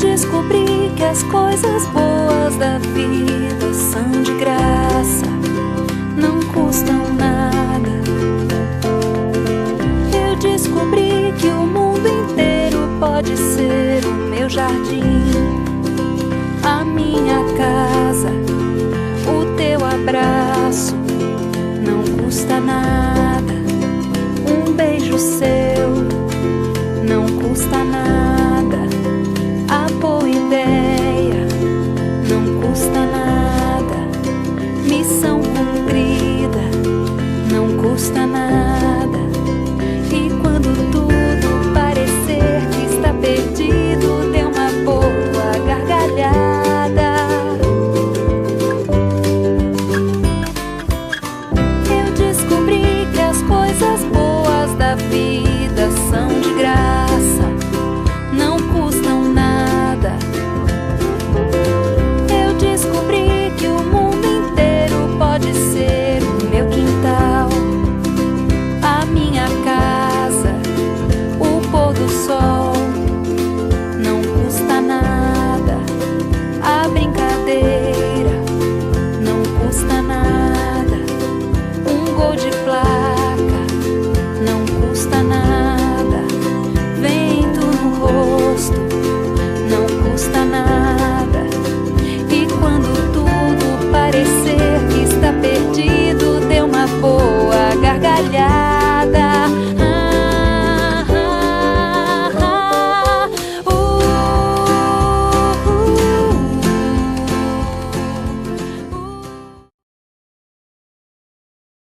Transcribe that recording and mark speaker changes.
Speaker 1: Descobri que as coisas boas da vida são de graça, não custam nada. Eu descobri que o mundo inteiro pode ser o meu jardim, a minha casa, o teu abraço, não custa nada. Um beijo seu